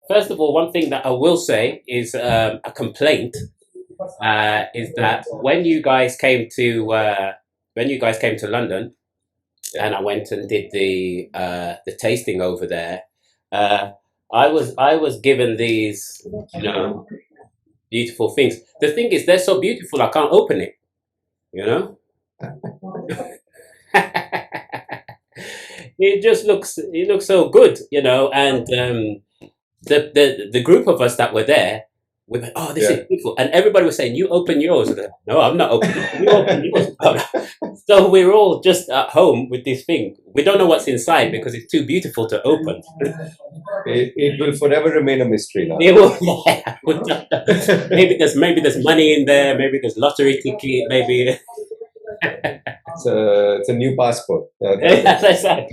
First of all, one thing that I will say is a complaint is that when you guys came to London, and I went and did the tasting over there, uh, I was given these, you know, beautiful things. The thing is, they're so beautiful, I can't open it. You know, it looks so good, you know, and the group of us that were there, we went, "Oh, this Yeah. is beautiful," and everybody was saying, "You open yours." And I, no, I'm not opening it. You open yours. So we're all just at home with this thing. We don't know what's inside because it's too beautiful to open. It will forever remain a mystery now. It will, yeah, we don't know. Maybe there's money in there. Maybe there's lottery ticket. Maybe It's a new passport. as I said.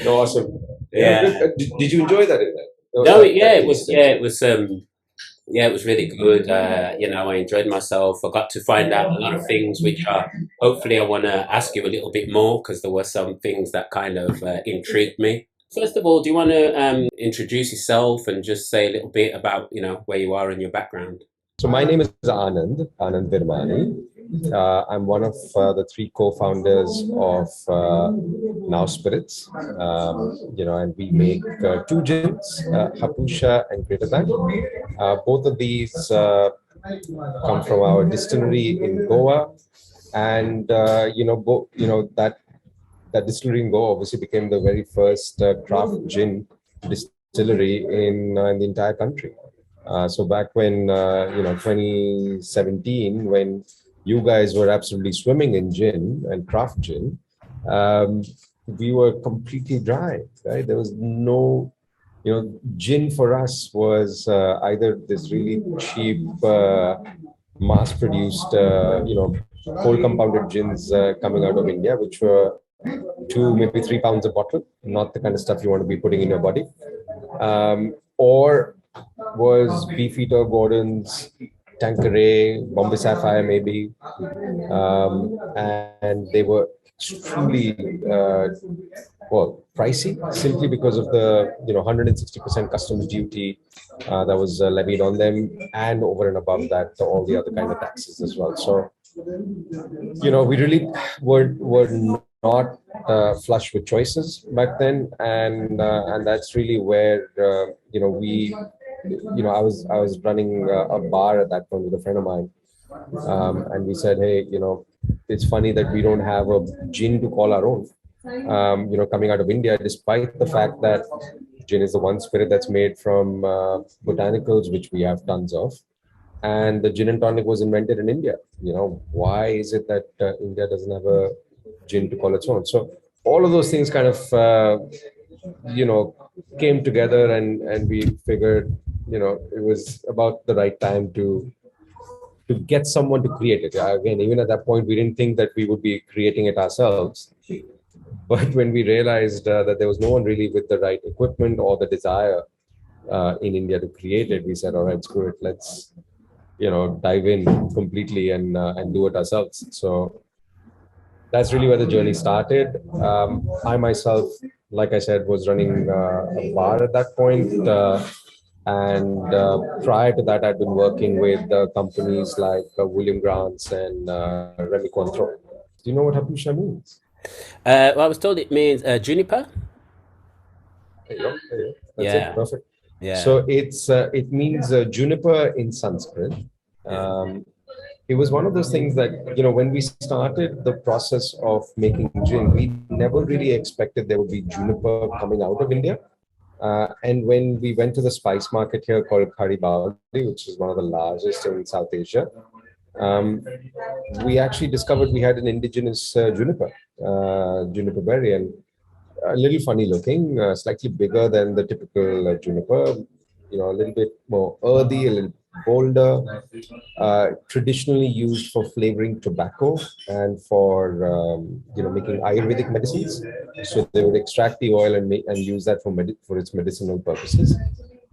Awesome. Yeah, Yeah. good. Did you enjoy that event? No, yeah, it was. Yeah, it was. Yeah, it was really good. You know, I enjoyed myself. I got to find out a lot of things, which are hopefully I want to ask you a little bit more because there were some things that kind of intrigued me. First of all, do you want to introduce yourself and just say a little bit about where you are and your background? So my name is Anand Virmani. I'm one of the three co-founders of Now Spirits. And we make two gins, Hapusa and Greater Than. Both of these come from our distillery in Goa, and that distillery in Goa obviously became the very first craft gin distillery in the entire country. So back when 2017, when you guys were absolutely swimming in gin and craft gin, um, we were completely dry, right? There was no, gin for us was either this really cheap, mass-produced, whole compounded gins coming out of India, which were 2, maybe 3 pounds a bottle, not the kind of stuff you want to be putting in your body. Or was Beefeater, Gordon's, Tanqueray, Bombay Sapphire, maybe. And they were extremely, pricey simply because of the 160% customs duty that was levied on them, and over and above that, all the other kind of taxes as well. So we really were not flush with choices back then, and that's really where we I was running a bar at that point with a friend of mine, and we said, hey, it's funny that we don't have a gin to call our own, coming out of India, despite the fact that gin is the one spirit that's made from botanicals, which we have tons of, and the gin and tonic was invented in India. Why is it that India doesn't have a gin to call its own? So all of those things kind of, came together, and we figured, it was about the right time to get someone to create it. Again, even at that point, we didn't think that we would be creating it ourselves. But when we realized that there was no one really with the right equipment or the desire in India to create it, we said, all right, screw it. Let's dive in completely and do it ourselves. So that's really where the journey started. I myself, like I said, was running a bar at that point, and prior to that, I'd been working with companies like William Grant's and Remy Cointreau. Do you know what Hapusa means? Well, I was told it means juniper. There you go. There you go. That's it. Yeah, Perfect. yeah. So it means juniper in Sanskrit. Yeah. It was one of those things that, when we started the process of making gin, we never really expected there would be juniper coming out of India. And when we went to the spice market here called Kharibawadi, which is one of the largest in South Asia, um, we actually discovered we had an indigenous juniper berry, and a little funny looking, slightly bigger than the typical juniper, a little bit more earthy, a little bolder, traditionally used for flavoring tobacco and for making Ayurvedic medicines. So they would extract the oil and use that for its medicinal purposes.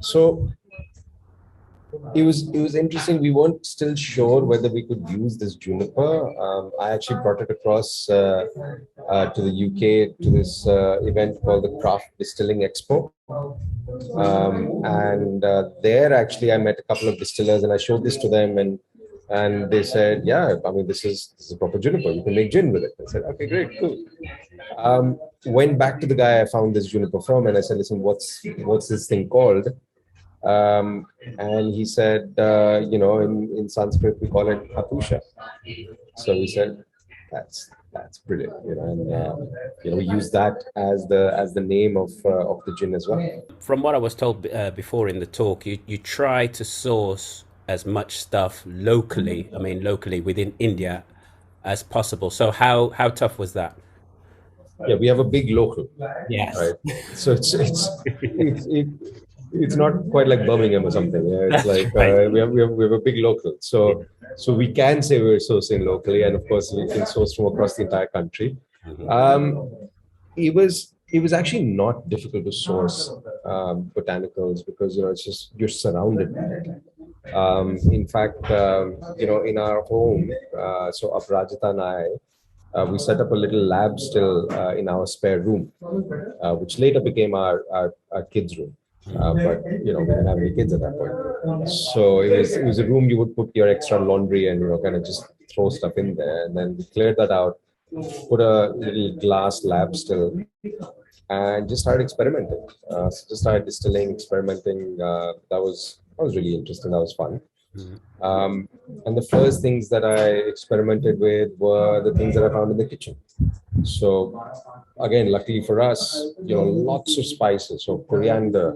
So it was interesting. We weren't still sure whether we could use this juniper. I actually brought it across to the UK to this event called the Craft Distilling Expo. And there actually I met a couple of distillers and I showed this to them, and they said, yeah, I mean, this is a proper juniper. You can make gin with it. I said, okay, great, cool. Went back to the guy I found this juniper from, and I said, listen, what's this thing called? And he said, in Sanskrit we call it Hapusa. So we said, that's brilliant, and we use that as the name of the gin as well. From what I was told before in the talk, you try to source as much stuff locally, I mean locally within India as possible. So how tough was that? Yeah, we have a big local, Yes. right? So it's not quite like Birmingham or something. Yeah, it's That's like right. we have a big local. So we can say we're sourcing locally, and of course we can source from across the entire country. Mhm. Um, it was actually not difficult to source botanicals because it's just you're surrounded by it. In fact, in our home, so Aparajita and I, we set up a little lab still in our spare room, which later became our kids' room. But we didn't have any kids at that point, so it was a room you would put your extra laundry and kind of just throw stuff in there, and then we cleared that out, put a little glass lab still, and just started experimenting. Just started distilling, experimenting. That was really interesting. That was fun. Mhm. Um, and the first things that I experimented with were the things that I found in the kitchen. So again, luckily for us, lots of spices. So coriander,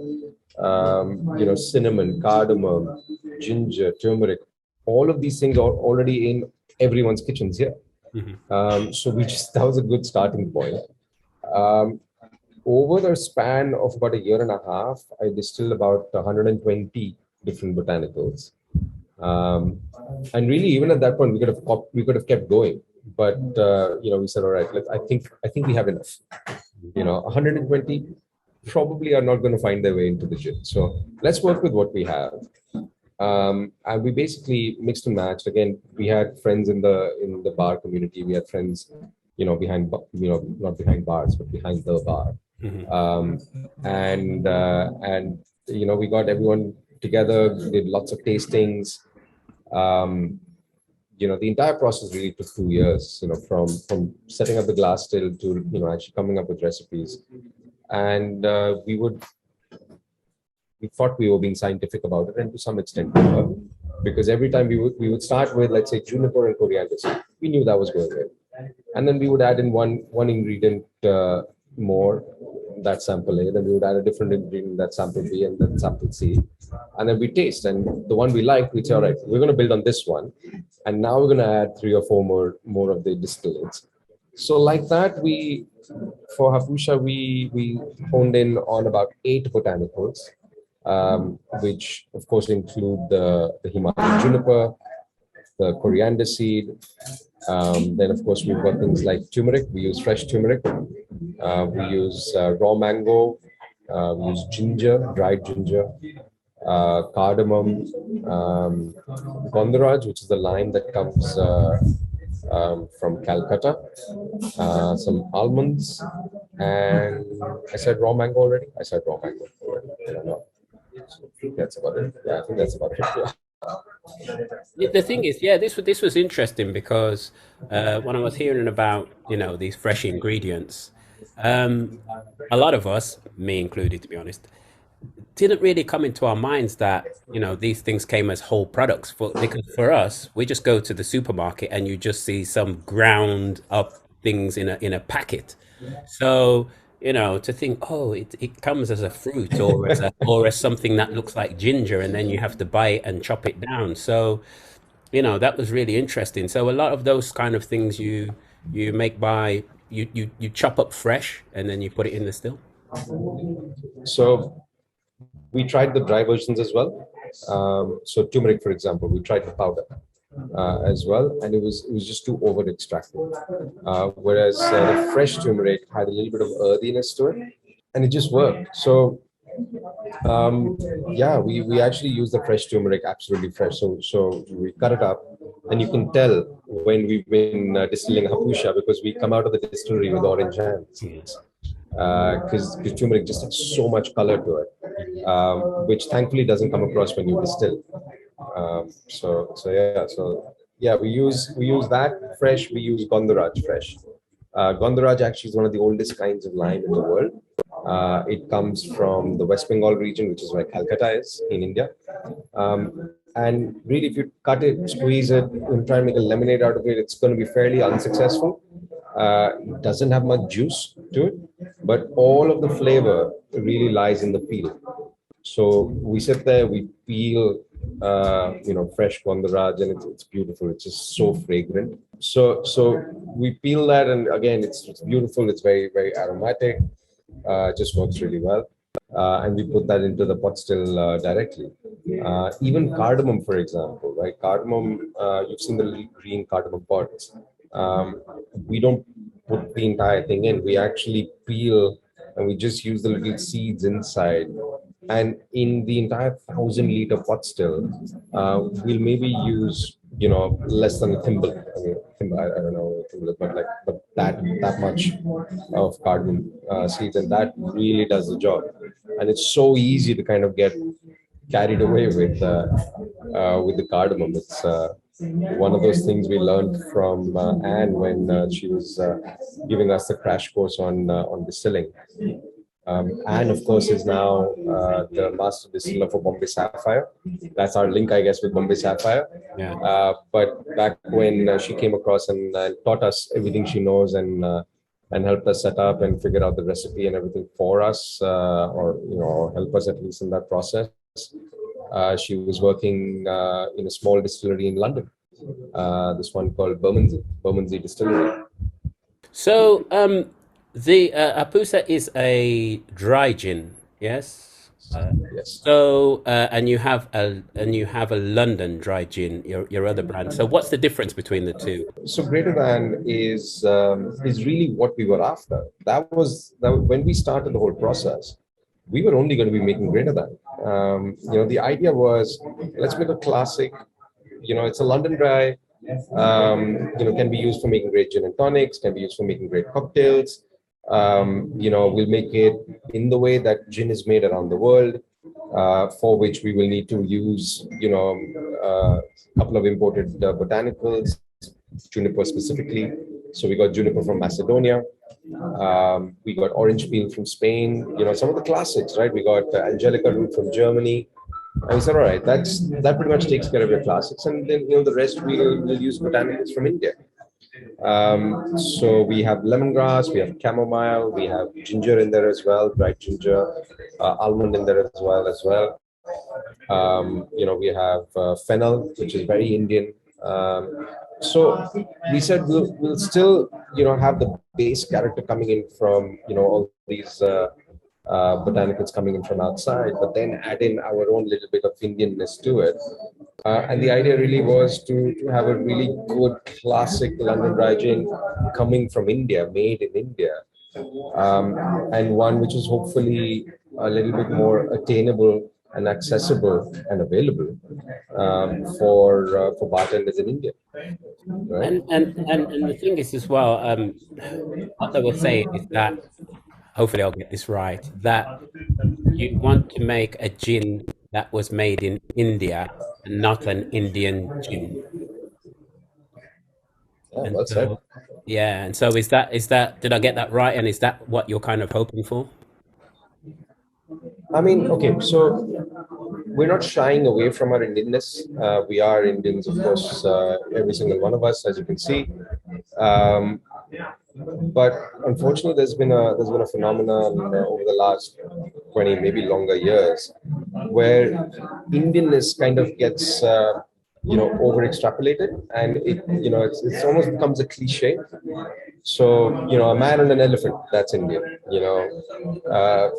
cinnamon, cardamom, ginger, turmeric. All of these things are already in everyone's kitchens here. Mhm. So that was a good starting point. Um, Over the span of about a year and a half, I distilled about 120 different botanicals. Um, and really, even at that point, we could have kept going, but we said, all right, I think we have enough. 120 probably are not going to find their way into the gin. So let's work with what we have. And we basically mixed and matched. Again, we had friends in the bar community. We had friends, not behind bars, but behind the bar. Mhm. And we got everyone together, did lots of tastings. Um, the entire process really took 2 years. From setting up the glass still to actually coming up with recipes, and we thought we were being scientific about it, and to some extent we were, because every time we would start with, let's say, juniper and coriander seed. We knew that was going in, and then we would add in one ingredient more, that sample A, then we would add a different ingredient, that sample B, and then sample C, and then we taste, and the one we like, we say, all right, we're going to build on this one, and now we're going to add 3 or 4 more of the distillates. So like that, for Hafusha, we honed in on about 8 botanicals, which of course include the Himalayan juniper, the coriander seed. Then of course we've got things like turmeric. We use fresh turmeric. We use raw mango. We use ginger, dried ginger, cardamom, gondoraj, which is the lime that comes from Calcutta, some almonds, and I said raw mango already. I said raw mango already. I don't know. So I think that's about it. Yeah, I think that's about it. Yeah. Yeah, the thing is, yeah, this was interesting because when I was hearing about these fresh ingredients, um, a lot of us, me included, to be honest, didn't really come into our minds that these things came as whole products. Because for us, we just go to the supermarket and you just see some ground up things in a packet. So to think, oh, it comes as a fruit or as something that looks like ginger, and then you have to buy it and chop it down. So that was really interesting. So a lot of those kind of things you make by you chop up fresh and then you put it in the still. So we tried the dry versions as well. So turmeric, for example, we tried the powder as well, and it was just too over extracted. Whereas the fresh turmeric had a little bit of earthiness to it, and it just worked. So Yeah, we actually use the fresh turmeric, absolutely fresh. So we cut it up, and you can tell when we've been distilling Hapusa because we come out of the distillery with orange hands. Yeah. Because turmeric just has so much color to it, which thankfully doesn't come across when you distill. So we use that fresh. We use Gondoraj fresh. Gondoraj actually is one of the oldest kinds of lime in the world. It comes from the West Bengal region, which is where Calcutta is in India. And really, if you cut it, squeeze it, and try and make a lemonade out of it, it's going to be fairly unsuccessful. It doesn't have much juice to it, but all of the flavor really lies in the peel. So we sit there, we peel, fresh Gondoraj, and it's beautiful. It's just so fragrant. So we peel that, and again, it's beautiful. It's very very aromatic. Just works really well. And we put that into the pot still directly. Even cardamom, for example, right? Cardamom, you've seen the little green cardamom pods. We don't put the entire thing in. We actually peel and we just use the little seeds inside. And in the entire 1,000 liter pot still, we'll maybe use less than a thimble. I mean, I don't know what a thimble is, but that much of cardamom seeds, and that really does the job. And it's so easy to kind of get carried away with the cardamom. It's one of those things we learned from Anne when she was giving us the crash course on distilling. And of course, is now the master distiller for Bombay Sapphire. That's our link, I guess, with Bombay Sapphire. Yeah. But back when she came across and taught us everything she knows and helped us set up and figure out the recipe and everything for us, or help us at least in that process. She was working in a small distillery in London. This one called Bermondsey Distillery. So, the Hapusa is a dry gin, yes. Yes. And you have a London dry gin, your other brand. So, what's the difference between the two? So greater than is really what we were after. That when we started the whole process, we were only going to be making greater than. The idea was, let's make a classic. It's a London dry. Can be used for making great gin and tonics. Can be used for making great cocktails. We'll make it in the way that gin is made around the world, for which we will need to use, a couple of imported botanicals, juniper specifically. So we got juniper from Macedonia. We got orange peel from Spain. Some of the classics, right? We got Angelica root from Germany. And we said, all right, that pretty much takes care of your classics, and then the rest we'll use botanicals from India. So we have lemongrass, we have chamomile, we have ginger in there as well, dried ginger, almond in there as well. We have fennel, which is very Indian. So we said we'll still have the base character coming in from all these botanicals coming in from outside, but then add in our own little bit of Indianness to it. And the idea really was to have a really good classic London dry gin coming from India, made in India, and one which is hopefully a little bit more attainable and accessible and available for bartenders in India. Right? And the thing is as well, what I will say is that hopefully I'll get this right, that you want to make a gin that was made in India and not an Indian gin. Yeah, And well said. so, yeah, and so is that did I get that right? And is that what you're kind of hoping for? I mean, okay, so we're not shying away from our Indianness. We are Indians, of course, every single one of us, as you can see. Um, but unfortunately, there's been a phenomenon over the last 20, maybe longer years, where Indianness kind of gets over extrapolated, and it's almost becomes a cliche. So, a man and an elephant, that's Indian.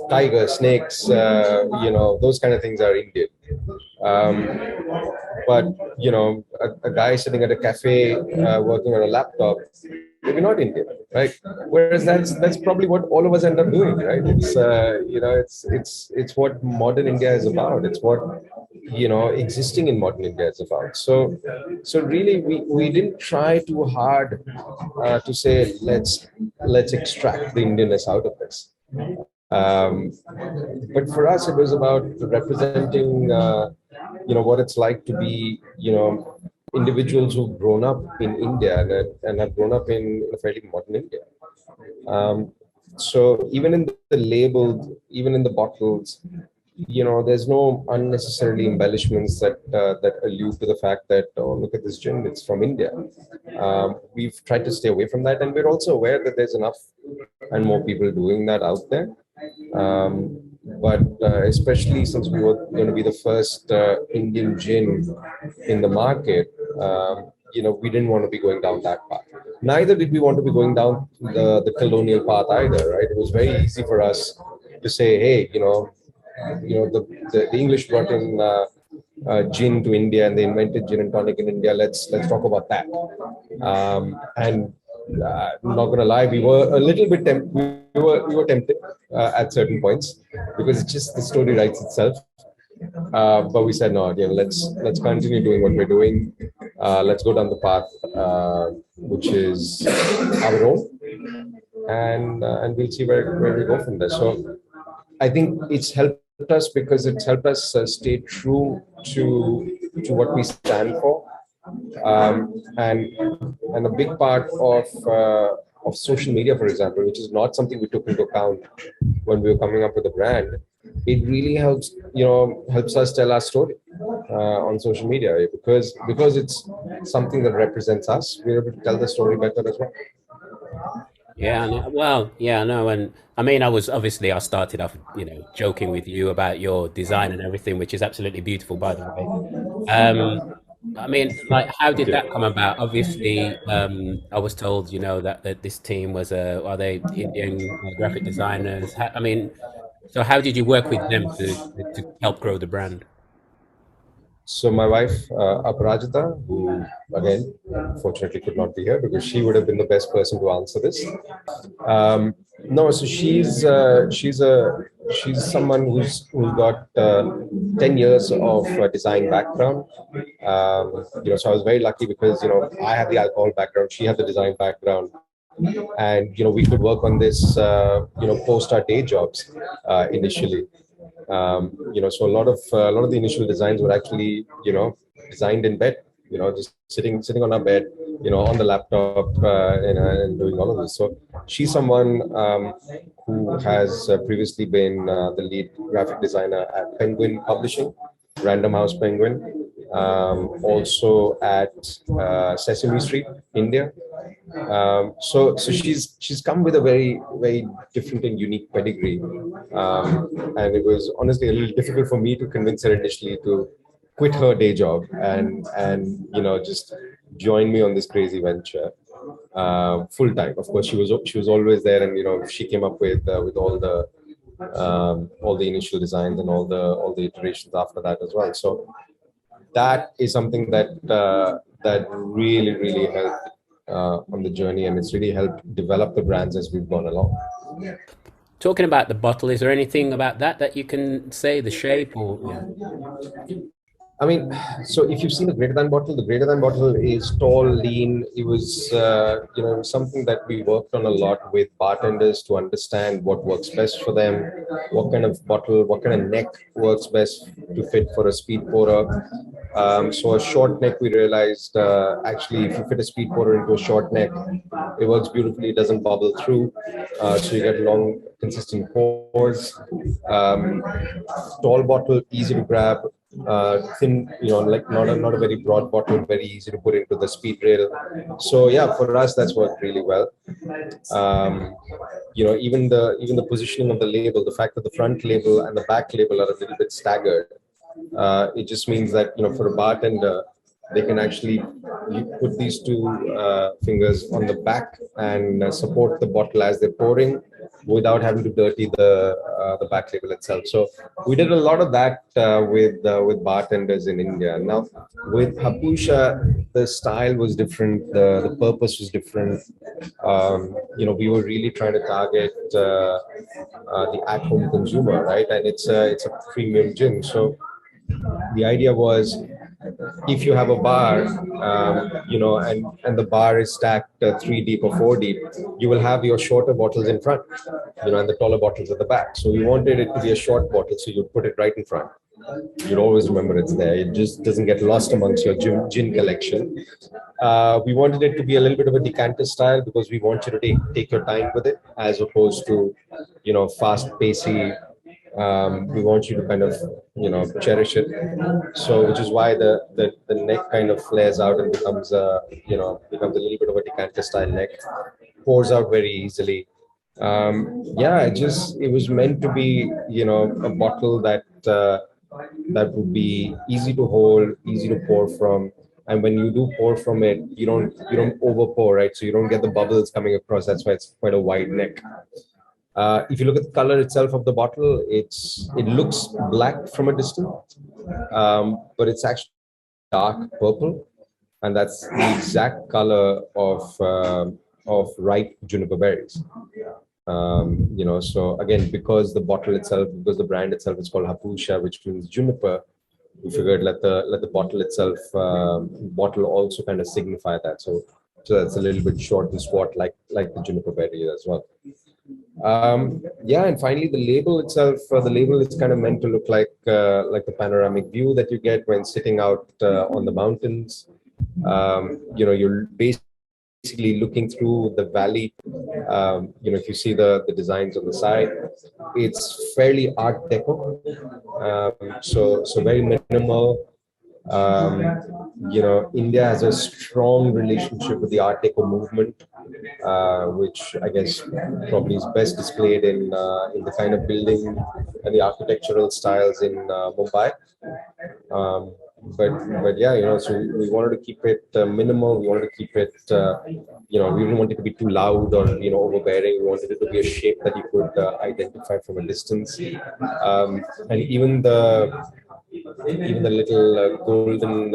Tiger, snakes, those kind of things are Indian. But, a guy sitting at a cafe working on a laptop, maybe not Indian, right? Whereas that's probably what all of us end up doing, right? It's it's what modern India is about. It's what existing in modern India is about. So really, we didn't try too hard to say let's extract the Indianness out of this. Um, but for us, it was about representing, what it's like to be, individuals who've grown up in India and have grown up in a fairly modern India. Um, so even in the label, even in the bottles, there's no unnecessarily embellishments that allude to the fact that, oh, look at this gin, it's from India. We've tried to stay away from that, and we're also aware that there's enough and more people doing that out there. But especially since we were going to be the first Indian gin in the market, we didn't want to be going down that path. Neither did we want to be going down the colonial path either, right? It was very easy for us to say, hey, the English brought in gin to India and they invented gin and tonic in India. Let's talk about that. And not gonna lie, we were a little bit we were tempted at certain points because it's just the story writes itself. But we said no, let's continue doing what we're doing. Let's go down the path which is our own, and we'll see where we go from there. So I think it's helped us because it's helped us stay true to what we stand for, and a big part of social media, for example, which is not something we took into account when we were coming up with the brand. It really helps us tell our story on social media because it's something that represents us. We're able to tell the story better as well. Yeah, well, yeah, no, and I mean, I started off, joking with you about your design and everything, which is absolutely beautiful, by the way. Um, I mean, like, how Thank did that come you. about? Obviously, I was told, that this team was are they Indian graphic designers? I mean, so how did you work with them to help grow the brand? So my wife, Aparajita, who again, fortunately could not be here because she would have been the best person to answer this. No, so she's someone who's got 10 years of design background. So I was very lucky because I had the alcohol background, she had the design background, and we could work on this post our day jobs initially. So a lot of the initial designs were actually designed in bed, just sitting on our bed, on the laptop, and doing all of this. So she's someone who has previously been the lead graphic designer at Penguin Publishing, Random House Penguin, also at Sesame Street, India. So she's come with a very very different and unique pedigree, and it was honestly a little difficult for me to convince her initially to quit her day job and just join me on this crazy venture full time. Of course, she was always there, and she came up with all the initial designs and all the iterations after that as well. So that is something that really really helped on the journey, and it's really helped develop the brands as we've gone along. Talking about the bottle, is there anything about that you can say, the shape or yeah? I mean, so if you've seen the greater than bottle is tall, lean. It was, something that we worked on a lot with bartenders to understand what works best for them, what kind of bottle, what kind of neck works best to fit for a speed pourer. So a short neck, we realized actually, if you fit a speed pourer into a short neck, it works beautifully. It doesn't bubble through, so you get long, consistent pours. Um, Tall bottle, easy to grab, thin, like not a very broad bottle, very easy to put into the speed rail. So yeah, for us that's worked really well. Um, even the positioning of the label, the fact that the front label and the back label are a little bit staggered, it just means that for a bartender they can actually put these two fingers on the back and support the bottle as they're pouring, without having to dirty the back label itself. So we did a lot of that with bartenders in India. Now with Hapusa, the style was different, the purpose was different. We were really trying to target the at-home consumer, right? And it's a premium gin. So the idea was, if you have a bar, and the bar is stacked three deep or four deep, you will have your shorter bottles in front, and the taller bottles at the back. So we wanted it to be a short bottle, so you put it right in front. You'd always remember it's there. It just doesn't get lost amongst your gin collection. We wanted it to be a little bit of a decanter style because we want you to take your time with it, as opposed to, fast pacey. We want you to kind of, cherish it. So, which is why the neck kind of flares out and becomes a little bit of a decanter style neck, pours out very easily. Yeah, it was meant to be, a bottle that would be easy to hold, easy to pour from. And when you do pour from it, you don't over pour, right? So you don't get the bubbles coming across. That's why it's quite a wide neck. If you look at the color itself of the bottle, it looks black from a distance, but it's actually dark purple, and that's the exact color of ripe juniper berries. So again, because because the brand itself is called Hapusa, which means juniper, we figured let the bottle itself bottle also kind of signify that. So that's a little bit short and squat, like the juniper berry as well. Yeah, and finally the label itself. The label is kind of meant to look like the panoramic view that you get when sitting out on the mountains. You're basically looking through the valley. If you see the designs on the side, it's fairly Art Deco. So very minimal. India has a strong relationship with the Art Deco movement, which I guess probably is best displayed in the kind of building and the architectural styles in Mumbai. Um, but yeah, so we wanted to keep it minimal. We wanted to keep it, we didn't want it to be too loud or overbearing. We wanted it to be a shape that you could identify from a distance. And even the little golden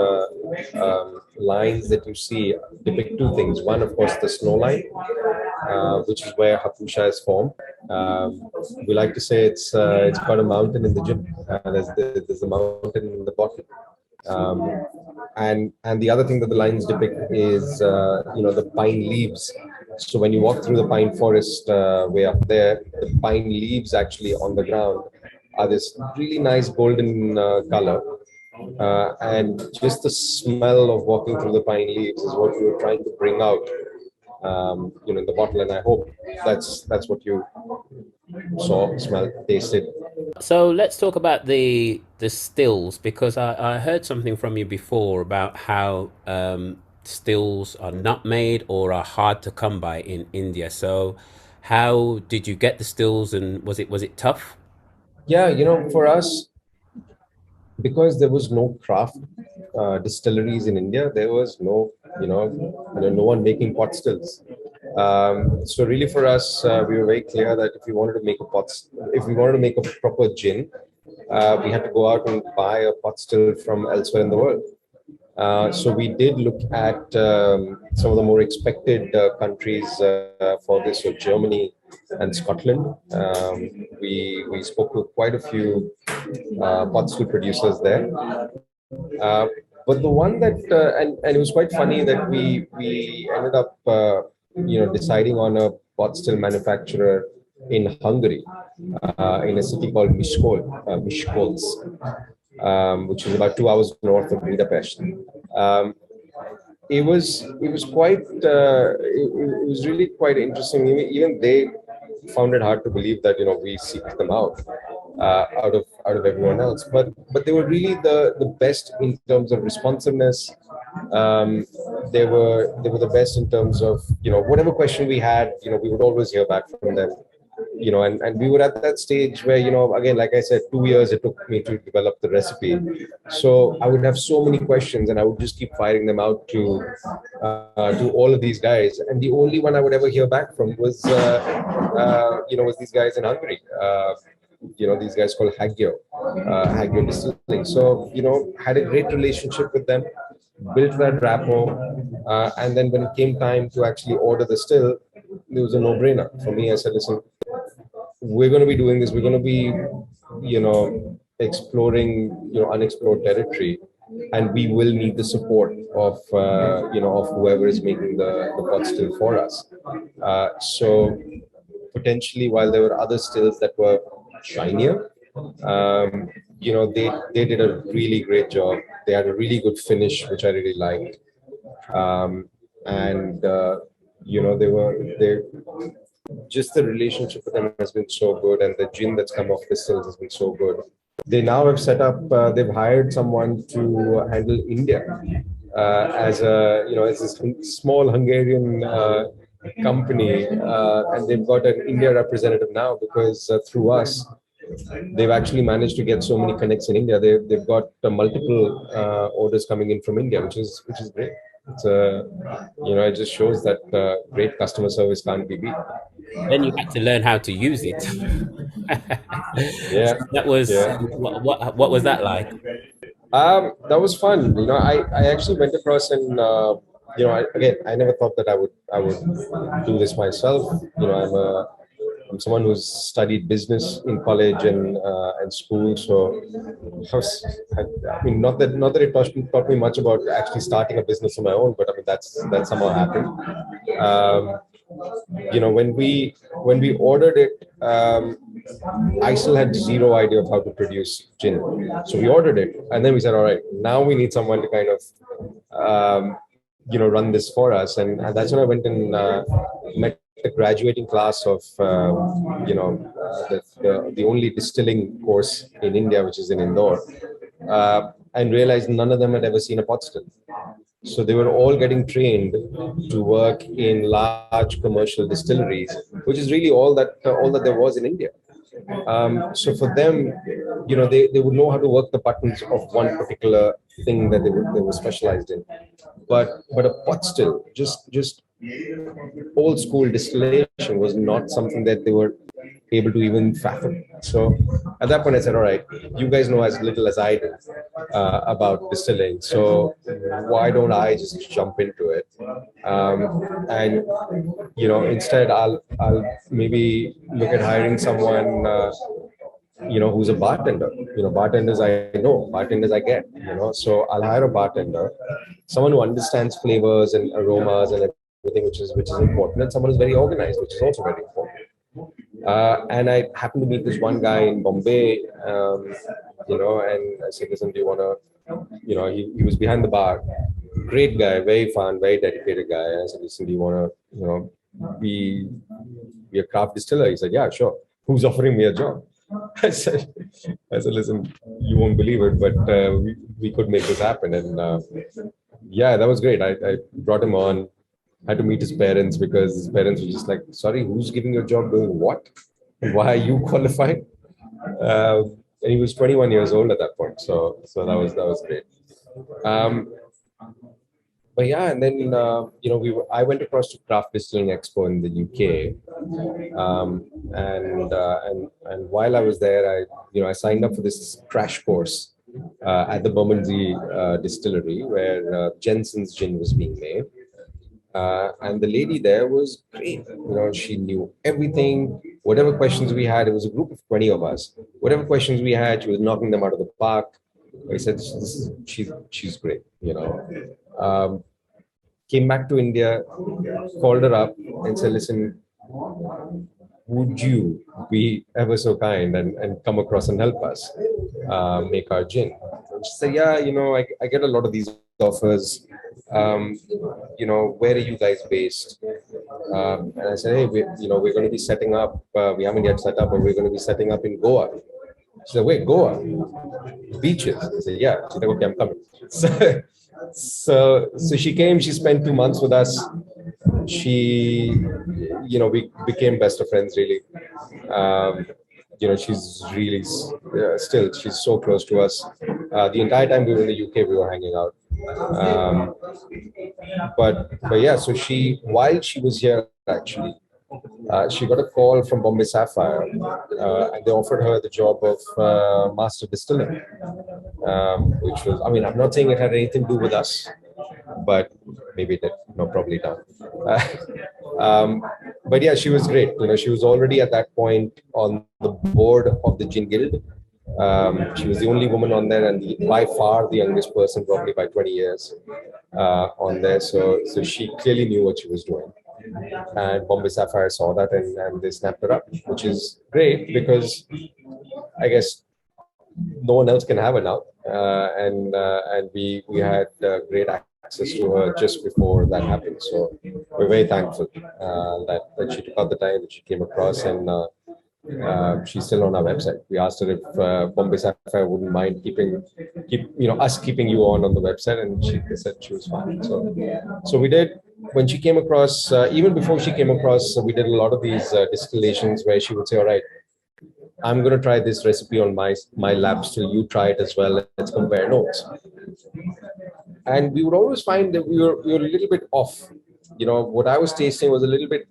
lines that you see depict two things. One, of course, the snow line, which is where Hapusa is formed. We like to say it's got a mountain in the gym. There's a mountain in the bottle. And the other thing that the lines depict is the pine leaves. So when you walk through the pine forest way up there, the pine leaves actually on the ground are this really nice golden color. And just the smell of walking through the pine leaves is what we were trying to bring out, in the bottle. And I hope that's what you saw, smelled, tasted. So let's talk about the stills, because I heard something from you before about how stills are not made or are hard to come by in India. So how did you get the stills, and was it tough? Yeah, for us, because there was no craft distilleries in India, there was no one making pot stills. So really, for us, we were very clear that if we wanted to make a proper gin, we had to go out and buy a pot still from elsewhere in the world. So we did look at some of the more expected countries for this, so Germany and Scotland. We spoke to quite a few pot still producers there. Uh, but the one that and it was quite funny that we ended up deciding on a pot still manufacturer in Hungary, in a city called Miskolc, which is about 2 hours north of Budapest. Um, it was quite it was really quite interesting. Even they found it hard to believe that we seeked them out of everyone else, but they were really the best in terms of responsiveness. They were the best in terms of whatever question we had, we would always hear back from them. and we were at that stage where, again, like I said, 2 years it took me to develop the recipe. So I would have so many questions, and I would just keep firing them out to all of these guys. And the only one I would ever hear back from was these guys in Hungary. These guys called Haggio Distilling. So, had a great relationship with them, built that rapport. And then when it came time to actually order the still, it was a no-brainer for me. I said, listen, we're going to be doing this. We're going to be, exploring, unexplored territory, and we will need the support of whoever is making the pot still for us. So potentially, while there were other stills that were shinier, they did a really great job. They had a really good finish, which I really liked. And they just the relationship with them has been so good, and the gin that's come off the stills has been so good. They now have set up. They've hired someone to handle India as it's this small Hungarian company, and they've got an India representative now because through us, they've actually managed to get so many connects in India. They've got multiple orders coming in from India, which is great. It's it just shows that great customer service can't be beat. Then you had to learn how to use it. Yeah, So that was yeah. what was that like? That was fun. I actually went across and again, I never thought that I would do this myself. I'm someone who's studied business in college and school. So I mean, not that it taught me much about actually starting a business of my own, but I mean that somehow happened. Um, when we ordered it, I still had zero idea of how to produce gin. So we ordered it, and then we said, all right, now we need someone to kind of run this for us. And that's when I went and met the graduating class of the only distilling course in India, which is in Indore, and realized none of them had ever seen a pot still. So they were all getting trained to work in large commercial distilleries, which is really all that there was in India. So for them, they would know how to work the buttons of one particular thing that they were specialized in. But a pot still, just old school distillation was not something that they were able to even fathom. So at that point, I said, all right, you guys know as little as I do about distilling. So why don't I just jump into it? And instead, I'll maybe look at hiring someone. Who's a bartender. Bartenders I know, bartenders I get. So I'll hire a bartender, someone who understands flavors and aromas and everything, which is important, and someone who's very organized, which is also very important. And I happened to meet this one guy in Bombay, and I said, listen, do you want to, he was behind the bar, great guy, very fun, very dedicated guy. And I said, listen, do you want to, be a craft distiller? He said, yeah, sure. Who's offering me a job? I said, listen, you won't believe it, but we could make this happen. And yeah, that was great. I brought him on. Had to meet his parents because his parents were just like, sorry, who's giving you a job doing what? Why are you qualified? And he was 21 years old at that point. So that was great. Um, but yeah, and then I went across to Craft Distilling Expo in the UK, and while I was there, I signed up for this crash course at the Bermondsey distillery where Jensen's gin was being made. And the lady there was great. She knew everything. Whatever questions we had, it was a group of 20 of us. Whatever questions we had, she was knocking them out of the park. I said, she's great. Came back to India, called her up and said, listen, would you be ever so kind and come across and help us make our gin? And she said, yeah, I get a lot of these offers. Where are you guys based? And I said, hey, we're going to be setting up, we haven't yet set up, but we're going to be setting up in Goa. She said, wait, Goa? Beaches? I said, yeah. She said, okay, I'm coming. So she came, she spent 2 months with us. We became best of friends, really. Um, she's really still, she's so close to us. The entire time we were in the UK, we were hanging out. Um, but yeah, so while she was here, actually, she got a call from Bombay Sapphire, and they offered her the job of master distiller, which was, I mean, I'm not saying it had anything to do with us, but maybe it did. No, probably not. Uh, um, but yeah, she was great. She was already at that point on the board of the Gin Guild. She was the only woman on there, and by far the youngest person, probably by 20 years, on there. So she clearly knew what she was doing. And Bombay Sapphire saw that, and they snapped her up, which is great because I guess no one else can have her now. And we had great access to her just before that happened. So we're very thankful that she took out the time, that she came across, and she's still on our website. We asked her if Bombay Sapphire wouldn't mind us keeping you on the website, and she said she was fine. So we did. When she came across, even before she came across, we did a lot of these distillations where she would say, "All right, I'm going to try this recipe on my lab still. You try it as well. Let's compare notes." And we would always find that we were a little bit off. What I was tasting was a little bit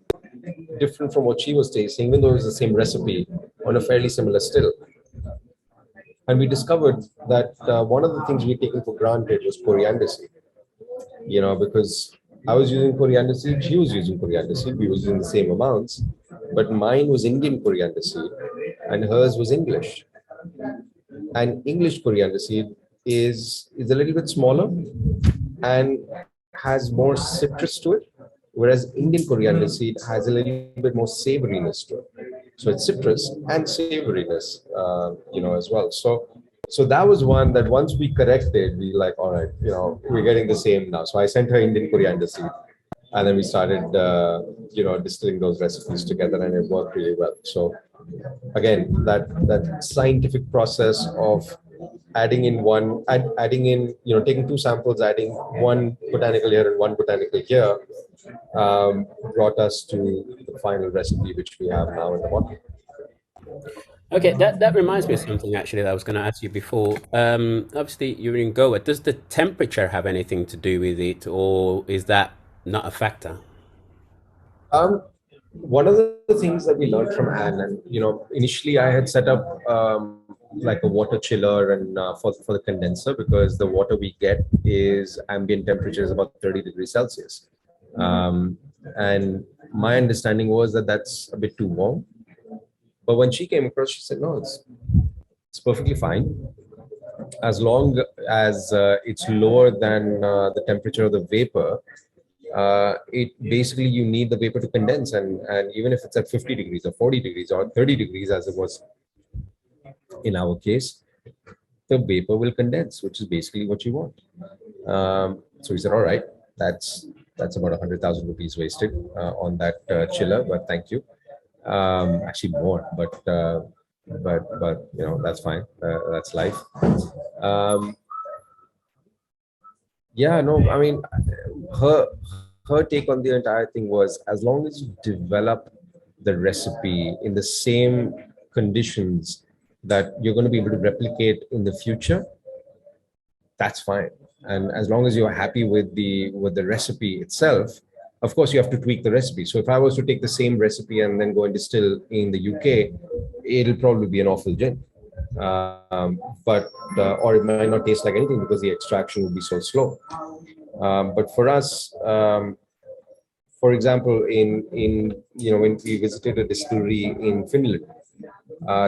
different from what she was tasting, even though it was the same recipe on a fairly similar still. And we discovered that one of the things we'd taken for granted was coriander seed. Because I was using coriander seed, she was using coriander seed, we were using the same amounts, but mine was Indian coriander seed and hers was English. And English coriander seed is a little bit smaller and has more citrus to it, whereas Indian coriander seed has a little bit more savoriness to it. So it's citrus and savoriness, as well. So that was one that once we corrected, we like, all right, we're getting the same now. So I sent her Indian coriander seed, and then we started, distilling those recipes together, and it worked really well. So again, that scientific process of adding in, taking two samples, adding one botanical here and one botanical here, brought us to the final recipe, which we have now in the bottle. Okay, that reminds me of something actually that I was going to ask you before. Obviously, you're in Goa. Does the temperature have anything to do with it, or is that not a factor? Um, One of the things that we learned from Anne, and initially I had set up like a water chiller and for the condenser, because the water we get is ambient temperature is about 30 degrees Celsius, and my understanding was that that's a bit too warm. But when she came across, she said, "No, it's perfectly fine as long as it's lower than the temperature of the vapor. It basically, you need the vapor to condense, and even if it's at 50 degrees or 40 degrees or 30 degrees, as it was in our case, the vapor will condense, which is basically what you want." So we said, "All right, that's about 100,000 rupees wasted on that chiller, but thank you." Actually more, but that's fine. That's life. Um, yeah, no, I mean, her her take on the entire thing was, as long as you develop the recipe in the same conditions that you're going to be able to replicate in the future, that's fine. And as long as you're happy with the recipe itself, of course you have to tweak the recipe. So if I was to take the same recipe and then go and distill in the UK, it'll probably be an awful gin. But or it might not taste like anything because the extraction would be so slow. But for us, for example, when we visited a distillery in Finland,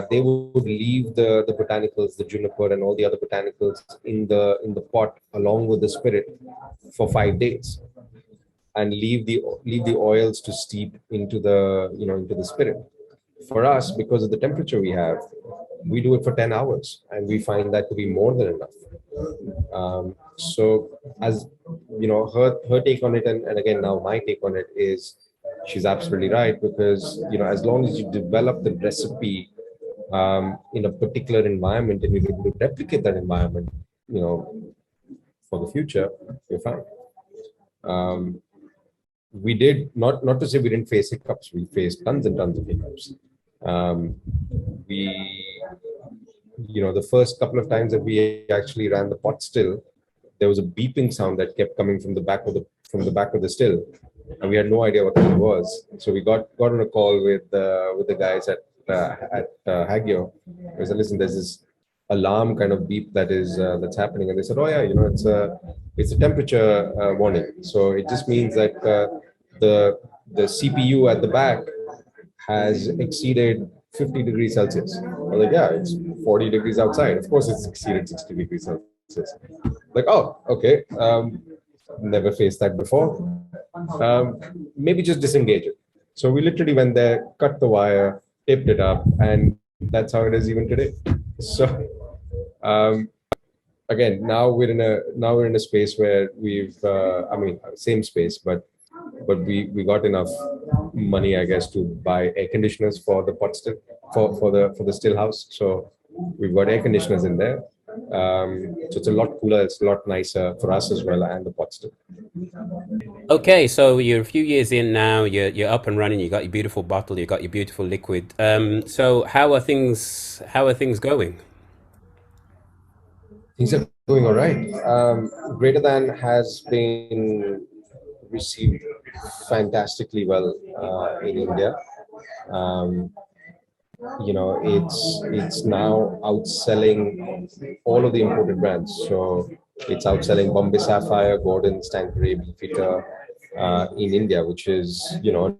they would leave the botanicals, the juniper and all the other botanicals in the pot along with the spirit for 5 days, and leave the oils to steep into the spirit. For us, because of the temperature we have, we do it for 10 hours, and we find that to be more than enough. So as her take on it, and again now my take on it is, she's absolutely right, because as long as you develop the recipe in a particular environment and you're able to replicate that environment, you know, for the future, you're fine. We did not to say we didn't face hiccups. We faced tons and tons of hiccups. Um, we, the first couple of times that we actually ran the pot still, there was a beeping sound that kept coming from the back of the still, and we had no idea what it was. So we got on a call with the guys at Hagio. We said, listen, there's this alarm kind of beep that's happening, and they said, oh yeah, it's a temperature warning. So it just means that the CPU at the back has exceeded 50 degrees Celsius. I was like, yeah, it's 40 degrees outside. Of course, it's exceeded 60 degrees Celsius. Like, oh, okay. Never faced that before. Maybe just disengage it. So we literally went there, cut the wire, taped it up, and that's how it is even today. So um, again, now we're in a space where same space, but we got enough money, I guess, to buy air conditioners for the pot still for the still house. So we've got air conditioners in there. So it's a lot cooler, it's a lot nicer for us as well, and the pot still. Okay, so you're a few years in now. You're up and running. You got your beautiful bottle. You got your beautiful liquid. So how are things going? Things are going all right. Greater Than has been received fantastically well in India. Um, it's now outselling all of the imported brands. So it's outselling Bombay Sapphire, Gordon's, Tanqueray, Beefeater in India, which is not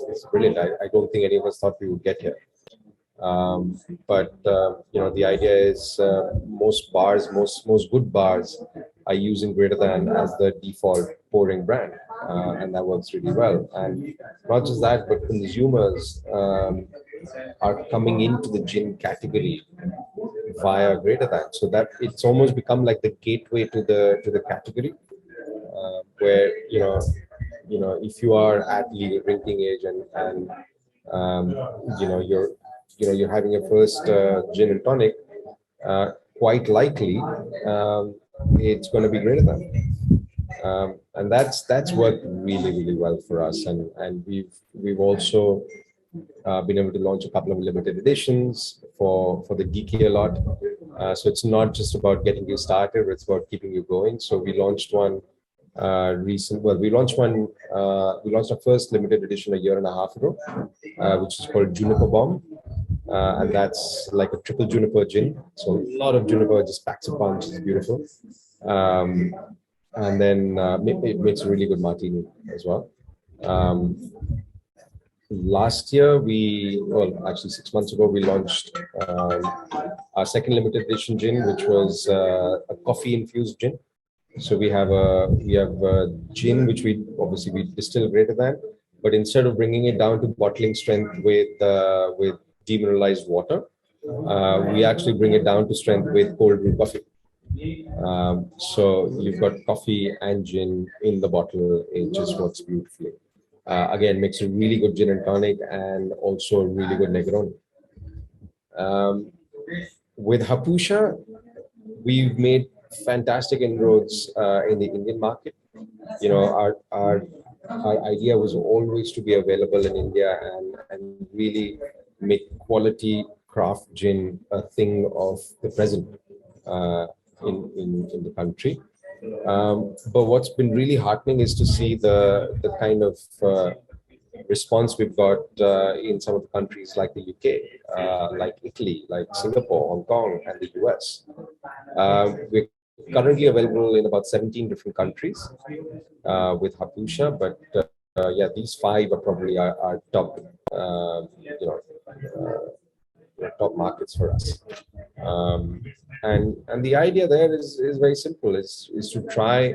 it's brilliant. I don't think any of us thought we would get here. But the idea is most good bars are using Greater Than as the default pouring brand, and that works really well. And not just that, but consumers are coming into the gin category via Greater Than, so that it's almost become like the gateway to the category, where if you are at legal drinking age and um, you're you're having your first gin and tonic, quite likely it's going to be Greater Than, and that's worked really really well for us, and we've also been able to launch a couple of limited editions for the geeky a lot. So it's not just about getting you started; it's about keeping you going. So we launched one recent. Well, we launched one. We launched our first limited edition a year and a half ago, which is called Juniper Bomb, and that's like a triple juniper gin. So a lot of juniper just packs a punch. It's beautiful. Um, and then it makes a really good martini as well. Um, Last year, actually 6 months ago, we launched our second limited edition gin, which was a coffee infused gin. So we have a gin which we distill Greater Than, but instead of bringing it down to bottling strength with demineralized water, we actually bring it down to strength with cold brew coffee. So you've got coffee and gin in the bottle. It just works beautifully. Again, makes a really good gin and tonic and also a really good Negroni. Um, with Hapusa, we've made fantastic inroads in the Indian market. Our idea was always to be available in India and really make quality craft gin a thing of the present uh, in the country. But what's been really heartening is to see the kind of response we've got in some of the countries like the UK, like Italy, like Singapore, Hong Kong, and the US. We're currently available in about 17 different countries with Hapusa, but yeah, these five are probably our top, top markets for us. Um, and the idea there is very simple: is to try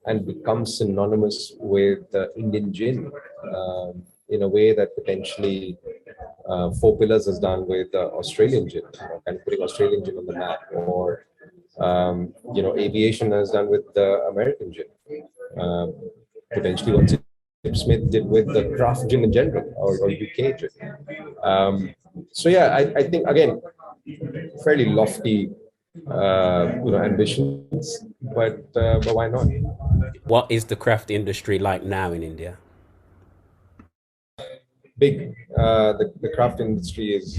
and become synonymous with Indian gin in a way that potentially Four Pillars has done with Australian gin, kind of putting Australian gin on the map, or Aviation has done with the American gin. Um, Potentially, what Sip Smith did with the craft gin in general, or UK gin. So yeah, I think again, fairly lofty, ambitions, but why not? What is the craft industry like now in India? Big. The craft industry is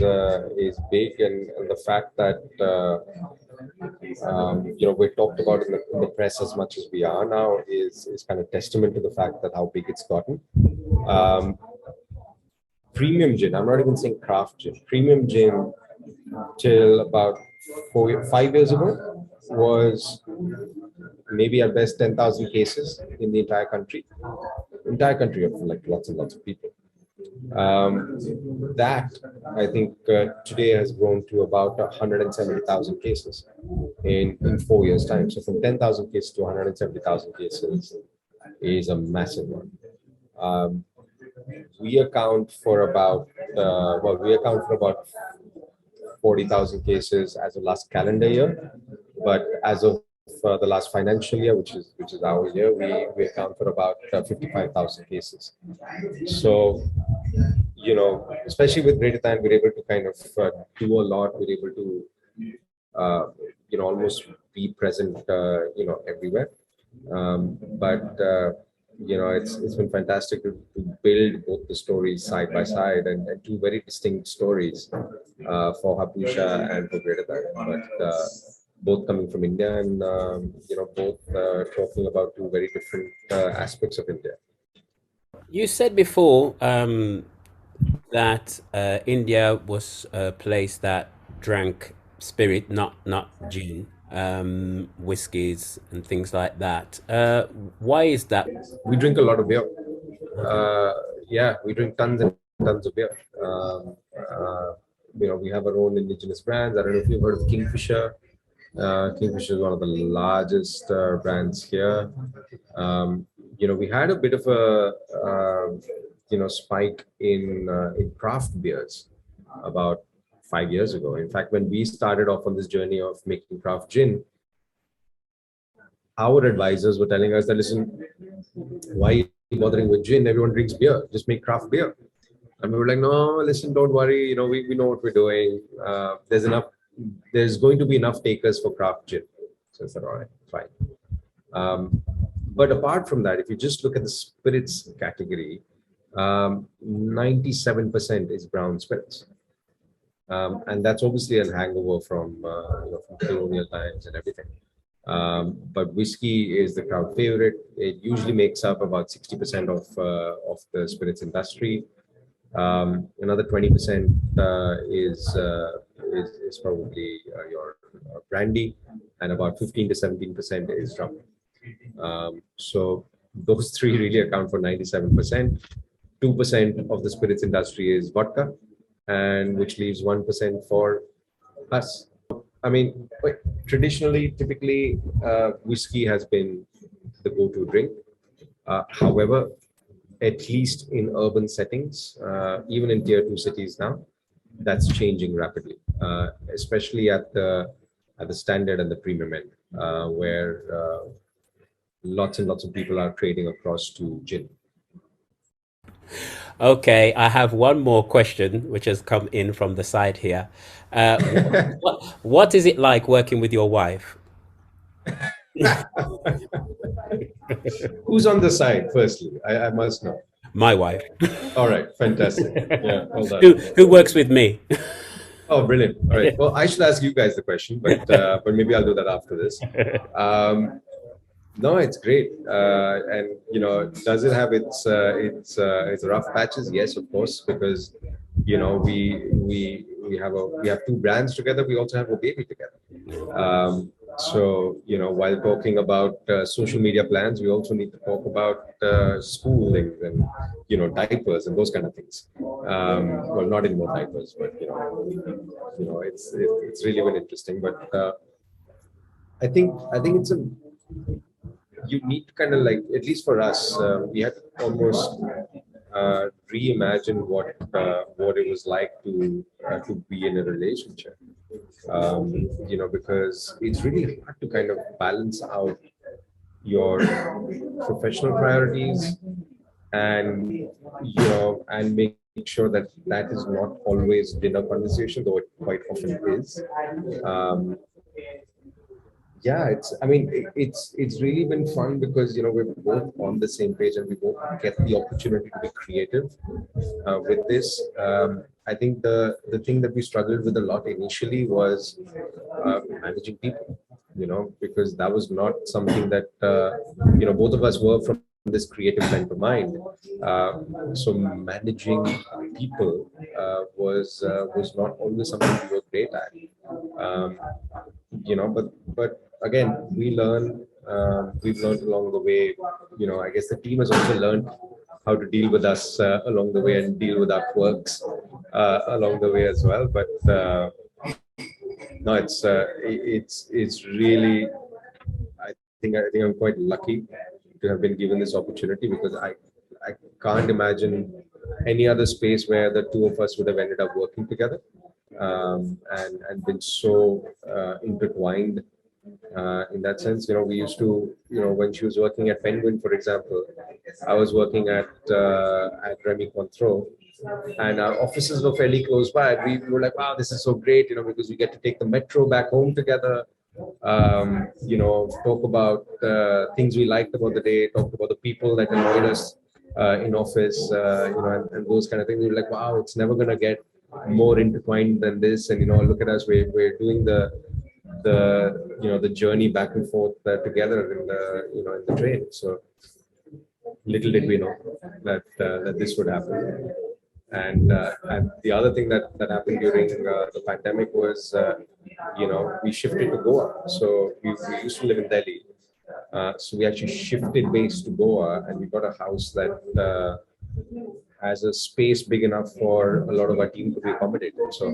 big, and the fact that we're talked about in the press as much as we are now is kind of testament to the fact that how big it's gotten. Um, Premium gin. I'm not even saying craft gin. Premium gin till about 5 years ago was maybe at best 10,000 cases in the entire country of like lots and lots of people. That I think today has grown to about 170,000 cases in 4 years' time. So from 10,000 cases to 170,000 cases is a massive one. Um, we account for about we account for about 40,000 cases as of last calendar year, but as of the last financial year, which is our year, we account for about 55,000 cases. So especially with Greater Than, we're able to kind of do a lot. We're able to almost be present everywhere. But it's been fantastic to build both the stories side by side, and two very distinct stories for Hapusa and for Greater Than, but both coming from India, and both talking about two very different aspects of India. You said before that India was a place that drank spirit, not gin, whiskies and things like that. Why is that? We drink a lot of beer. Uh, yeah, we drink tons and tons of beer. We have our own indigenous brands. I don't know if you've heard of Kingfisher. Kingfisher is one of the largest brands here. We had a bit of a spike in craft beers about 5 years ago. In fact, when we started off on this journey of making craft gin, our advisors were telling us that, listen, why are you bothering with gin? Everyone drinks beer. Just make craft beer. And we were like, no, listen, don't worry. We know what we're doing. There's going to be enough takers for craft gin. So I said, all right, fine. But apart from that, if you just look at the spirits category, 97% is brown spirits. And that's obviously a hangover from colonial times and everything. But whiskey is the crowd favorite. It usually makes up about 60% of the spirits industry. Another 20% is probably your brandy, and about 15 to 17% is rum. So those three really account for 97%. 2% of the spirits industry is vodka, and which leaves 1% for us. I mean, traditionally, typically, whiskey has been the go-to drink. However, at least in urban settings, even in tier 2 cities now, that's changing rapidly, especially at the standard and the premium end, where lots and lots of people are trading across to gin. Okay, I have one more question which has come in from the side here. Uh, what is it like working with your wife? Who's on the side, firstly? I must know. My wife, All right, fantastic. Yeah, well done. who works with me. Oh, brilliant. All right. Well, I should ask you guys the question, but maybe I'll do that after this. Um, no, it's great. And does it have its rough patches? Yes, of course, because we have two brands together. We also have a baby together. So while talking about social media plans, we also need to talk about schooling and diapers and those kind of things. Well, not anymore diapers, but it's really been interesting. But I think it's a you need to kind of, like, at least for us, we had to almost reimagine what it was like to be in a relationship. Because it's really hard to kind of balance out your professional priorities and make sure that that is not always dinner conversation, though it quite often is. Yeah, it's really been fun because we're both on the same page and we both get the opportunity to be creative with this. I think the thing that we struggled with a lot initially was managing people, because that was not something that both of us were from this creative bent of mind. So managing people was not always something we were great at. Um, but again, we've learned along the way. I guess the team has also learned how to deal with us along the way and deal with our quirks along the way as well. But no, it's really, I think I'm quite lucky to have been given this opportunity, because I can't imagine any other space where the two of us would have ended up working together, and been so intertwined in that sense. We used to, when she was working at Penguin, for example, I was working at Remy Cointreau, and our offices were fairly close by. We were like, wow, this is so great, because we get to take the metro back home together. Talk about things we liked about the day, talk about the people that annoyed us in office, and those kind of things. We were like, wow, it's never gonna get more intertwined than this. And look at us, we're doing the journey back and forth together in the train. So little did we know that this would happen. And the other thing that happened during the pandemic was, we shifted to Goa. So we used to live in Delhi. So we actually shifted base to Goa, and we got a house that has a space big enough for a lot of our team to be accommodated. So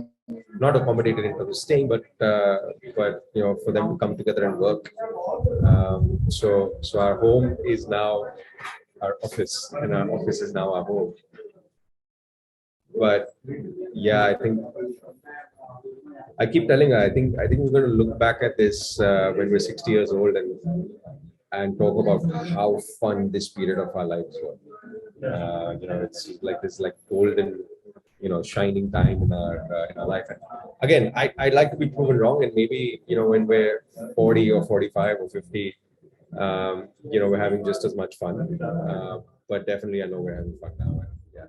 not accommodated in terms of staying, but for them to come together and work. So our home is now our office, and our office is now our home. But yeah, I keep telling her, I think we're going to look back at this when we're 60 years old, and talk about how fun this period of our lives were. It's like this like golden, shining time in our life. And again, I'd like to be proven wrong, and maybe when we're 40 or 45 or 50, we're having just as much fun. But definitely, I know we're having fun now. Yeah.